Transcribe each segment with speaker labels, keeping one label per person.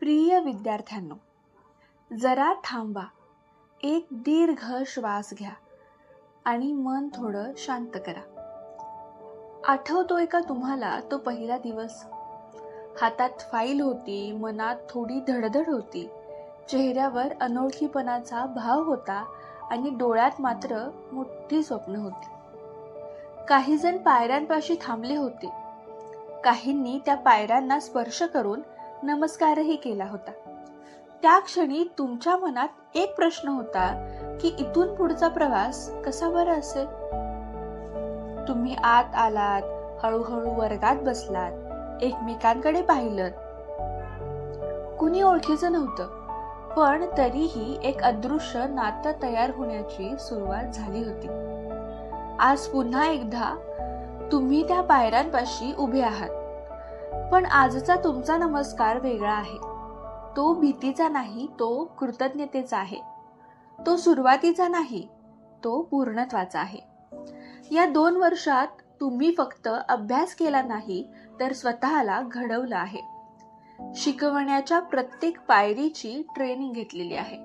Speaker 1: प्रिय विद्यार्थ्यांनो, जरा थांबा, एक दीर्घ श्वास घ्या आणि मन थोडं शांत करा. आठवतोय का तुम्हाला तो पहिला दिवस? हातात फाईल होती, मनात थोडी धडधड होती, चेहऱ्यावर अनोळखीपणाचा भाव होता आणि डोळ्यात मात्र मोठी स्वप्न होती. काही जण पायऱ्यांपाशी थांबले होते. काहींनी त्या पायऱ्यांना स्पर्श करून नमस्कारही केला होता. त्या क्षणी तुमच्या मनात एक प्रश्न होता की इथून पुढचा प्रवास कसा बरं असेल. तुम्ही आत आलात, हळूहळू वर्गात बसलात, एकमेकांकडे पाहिलं. कुणी ओळखीचं नव्हतं, पण तरीही एक अदृश्य नातं तयार होण्याची सुरुवात झाली होती. आज पुन्हा एकदा तुम्ही त्या पायऱ्यांपाशी उभे आहात, पण आजचा तुमचा नमस्कार वेगळा आहे. तो भीतीचा नाही, तो कृतज्ञतेचा आहे. तो सुरुवातीचा नाही, तो पूर्णत्वाचा आहे. या 2 वर्षात तुम्ही फक्त अभ्यास केला नाही, तर स्वतःला घडवलं आहे. शिकवण्याच्या प्रत्येक पायरीची ट्रेनिंग घेतलेली आहे.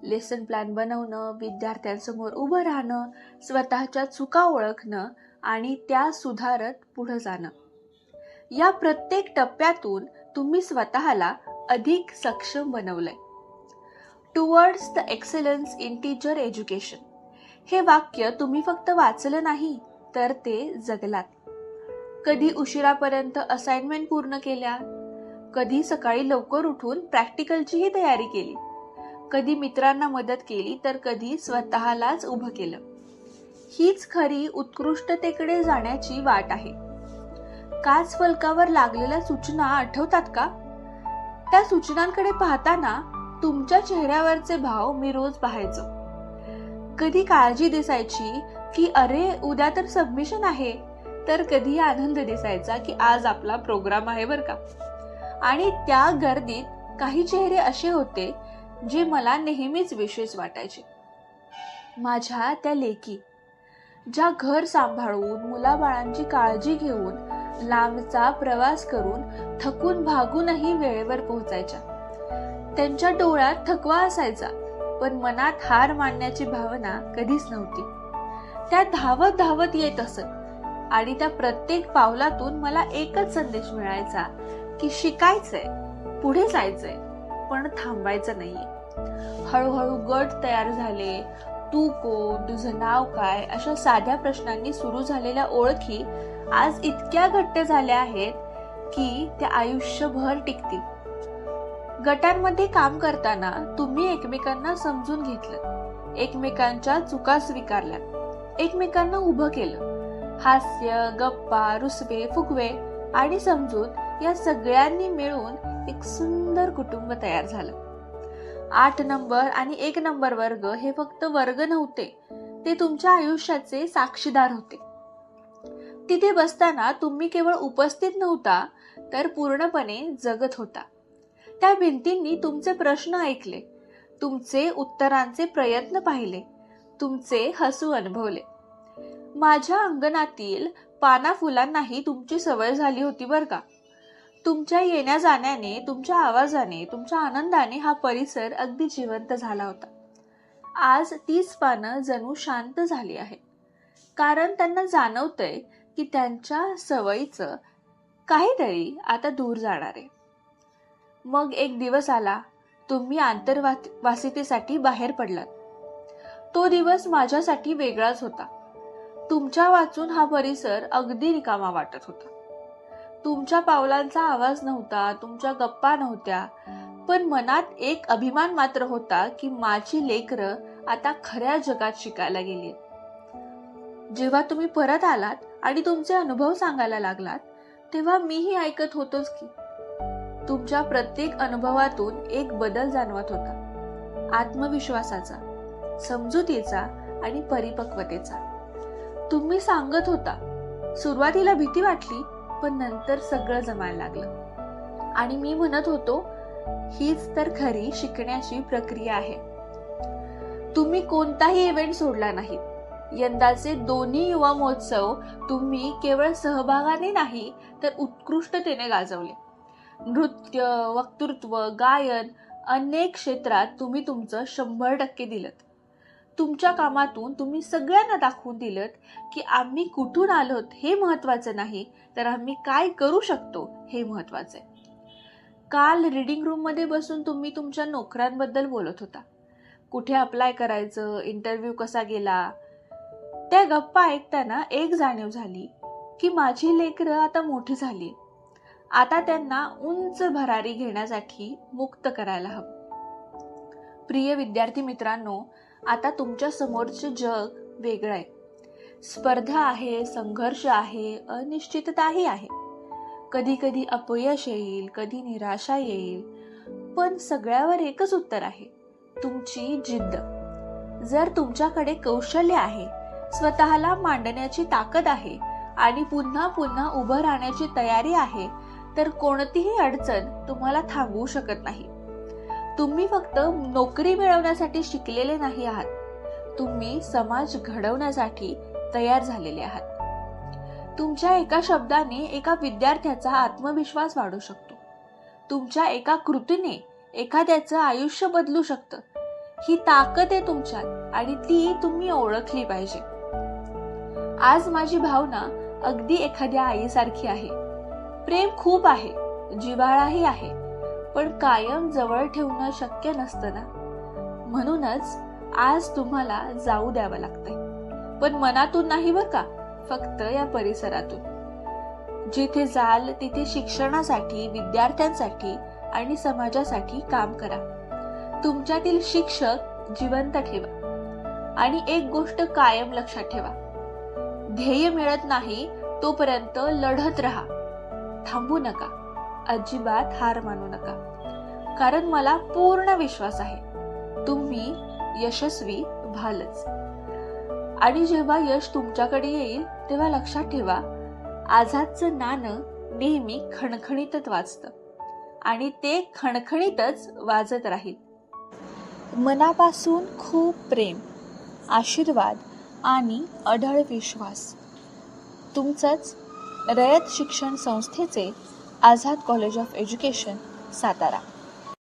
Speaker 1: लेसन प्लॅन बनवणं, विद्यार्थ्यांसमोर उभं राहणं, स्वतःच्या चुका ओळखणं आणि त्या सुधारत पुढे जाणं. या प्रत्येक टप्प्यातून तुम्ही स्वतःला अधिक सक्षम बनवलंय. Towards the excellence in teacher education हे वाक्य तुम्ही फक्त वाचलं नाही, तर ते जगलात. कधी उशिरापर्यंत असाइनमेंट पूर्ण केल्या, कधी सकाळी लवकर उठून प्रॅक्टिकलचीही तयारी केली, कधी मित्रांना मदत केली, तर कधी स्वतःलाच उभं केलं. हीच खरी उत्कृष्टतेकडे जाण्याची वाट आहे. काच फलकावर लागलेल्या सूचना आठवतात का? त्या सूचनांकडे पाहताना तुमच्या चेहऱ्यावरचे भाव मी रोज पाहायचो. कधी काळजी दिसायची की अरे उद्या तर सबमिशन आहे, तर कधी आनंद दिसायचा की आज आपला प्रोग्राम आहे बरं का. आणि त्या गर्दीत काही चेहरे असे होते जे मला नेहमीच विशेष वाटायचे. माझ्या त्या लेकी, ज्या घर सांभाळून, मुलाबाळांची काळजी घेऊन, लांबचा प्रवास करून, थकून भागूनही वेळेवर पोहोचायच्या. त्यांच्या डोळ्यात थकवा असायचा, पण मनात हार मानण्याची भावना कधीच नव्हती. त्या धावत धावत येत असत आणि त्या प्रत्येक पावलातून मला एकच संदेश मिळायचा की शिकायचंय, पुढे जायचंय, पण थांबायचं नाहीये. हळूहळू गट तयार झाले. तू कोण, तुझं नाव काय, अशा साध्या प्रश्नांनी सुरू झालेल्या ओळखी आज इतक्या घट्ट झाल्या आहेत की त्या आयुष्यभर टिकतील. गटांमध्ये काम करताना तुम्ही एकमेकांना समजून घेतलं, एकमेकांच्या चुका स्वीकारल्यात, एकमेकांना उभं केलं. हास्य, गप्पा, रुसवे, फुगवे आणि समजूत या सगळ्यांनी मिळून एक सुंदर कुटुंब तयार झालं. 8 नंबर आणि 1 नंबर वर्ग हे फक्त वर्ग नव्हते, ते तुमच्या आयुष्याचे साक्षीदार होते. तिथे बसताना तुम्ही केवळ उपस्थित नव्हता, तर पूर्णपणे जगत होता. त्या भिंतींनी तुमचे प्रश्न ऐकले, तुमचे उत्तरांचे प्रयत्न पाहिले, तुमचे हसू अनुभवले. माझ्या अंगणातील पाना फुलांनाही तुमची सवय झाली होती बरं का. तुमच्या येण्या जाण्याने, तुमच्या आवाजाने, तुमच्या आनंदाने हा परिसर अगदी जिवंत झाला होता. आज 30 पानं जणू शांत झाली आहेत, कारण त्यांना जाणवतंय की त्यांच्या सवयीचं काहीतरी आता दूर जाणार आहे. मग एक दिवस आला, तुम्ही आंतरवासितेसाठी बाहेर पडलात. तो दिवस माझ्यासाठी वेगळाच होता. तुमच्या वाचून हा परिसर अगदी रिकामा वाटत होता. तुमच्या पावलांचा आवाज नव्हता, तुमच्या गप्पा नव्हत्या, पण मनात एक अभिमान मात्र होता की माझी लेकरं आता खऱ्या जगात शिकायला गेली. जेव्हा तुम्ही परत आलात आणि तुमचे अनुभव सांगायला लागलात, तेव्हा मीही ऐकत होतोच की. तुमच्या प्रत्येक अनुभवातून एक बदल जाणवत होता, आत्मविश्वासाचा, समजुतीचा आणि परिपक्वतेचा. तुम्ही सांगत होता, सुरुवातीला भीती वाटली, पण नंतर सगळं जमायला लागलं. आणि मी म्हणत होतो, हीच तर खरी शिकण्याची प्रक्रिया आहे. तुम्ही कोणताही इव्हेंट सोडला नाही. यंदाचे दोन्ही युवा महोत्सव तुम्ही केवळ सहभागाने नाही, तर उत्कृष्टतेने गाजवले. नृत्य, वक्तृत्व, गायन अनेक क्षेत्रात तुम्ही तुमचं 100% दिलत. तुमच्या कामातून तुम्ही सगळ्यांना दाखवून दिलत की आम्ही कुठून आलोत हे महत्त्वाचं नाही, तर आम्ही काय करू शकतो हे महत्त्वाचं आहे. काल रीडिंग रूममध्ये बसून तुम्ही तुमच्या नोकऱ्यांबद्दल बोलत होता. कुठे अप्लाय करायचं, इंटरव्ह्यू कसा गेला. त्या गप्पा ऐकताना एक जाणीव झाली की माझी लेकरं आता मोठी झाली. आता त्यांना उंच भरारी घेण्यासाठी मुक्त करायला हवं. प्रिय विद्यार्थी मित्रांनो, आता तुमच्या समोरचे जग वेगळं आहे. स्पर्धा आहे, संघर्ष आहे, अनिश्चितताही आहे. कधी कधी अपयश येईल, कधी निराशा येईल, पण सगळ्यावर एकच उत्तर आहे, तुमची जिद्द. जर तुमच्याकडे कौशल्य आहे, स्वतःला मांडण्याची ताकद आहे आणि पुन्हा पुन्हा उभं राहण्याची तयारी आहे, तर कोणतीही अडचण तुम्हाला थांबवू शकत नाही. तुम्ही फक्त नोकरी मिळवण्यासाठी शिकलेले नाही आहात, तुम्ही समाज घडवण्यासाठी तयार झालेले आहात. तुमच्या एका शब्दाने एका विद्यार्थ्याचा आत्मविश्वास वाढू शकतो. तुमच्या एका कृतीने एखाद्याचं आयुष्य बदलू शकतं. ही ताकद आहे तुमच्यात आणि ती तुम्ही ओळखली पाहिजे. आज माझी भावना अगदी एखाद्या आईसारखी आहे. प्रेम खूप आहे, जिव्हाळाही आहे, पण कायम जवळ ठेवणं शक्य नसतं ना. म्हणूनच आज तुम्हाला जाऊ द्यावं लागतंय, पण मनातून नाही बरं का, फक्त या परिसरातून. जिथे जाल तिथे शिक्षणासाठी, विद्यार्थ्यांसाठी आणि समाजासाठी काम करा. तुमच्यातील शिक्षक जिवंत ठेवा आणि एक गोष्ट कायम लक्षात ठेवा, ध्येय मिळत नाही तोपर्यंत लढत राहा. थांबू नका, अजिबात हार मानू नका, कारण मला पूर्ण विश्वास आहे तुम्ही यशस्वी व्हालच. आणि जेव्हा यश तुमच्याकडे येईल तेव्हा लक्षात ठेवा, आझादचं नाणं नेहमी खणखणीतच वाजतं आणि ते खणखणीतच वाजत राहील. मनापासून खूप प्रेम, आशीर्वाद आणि अढळ विश्वास. तुमचंच रयत शिक्षण संस्थेचे Azad college of education, Satara.